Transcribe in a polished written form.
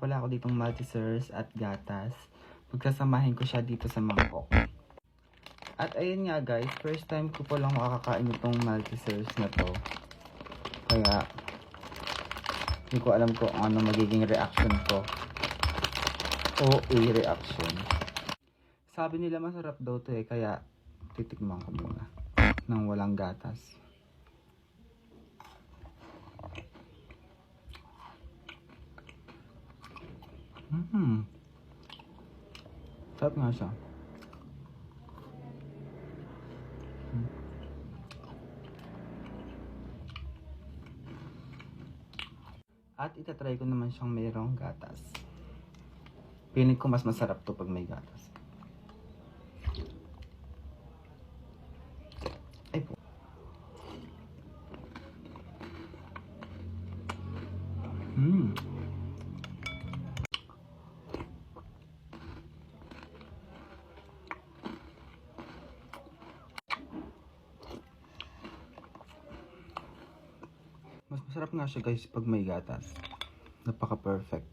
pala ako ditong multi-source at gatas. Pagkasamahin ko siya dito sa mangkok. At ayun nga guys, first time ko po lang makakain itong multi-source na to. Kaya, hindi ko alam kung ano magiging reaction ko. Reaction. Sabi nila masarap daw to kaya titikman ko muna nang walang gatas. Sarap nga siya. At itatry ko naman siyang mayroong gatas. Piling ko mas masarap to pag may gatas. Ay po. Mas masarap nga siya guys pag may gatas. Napaka-perfect.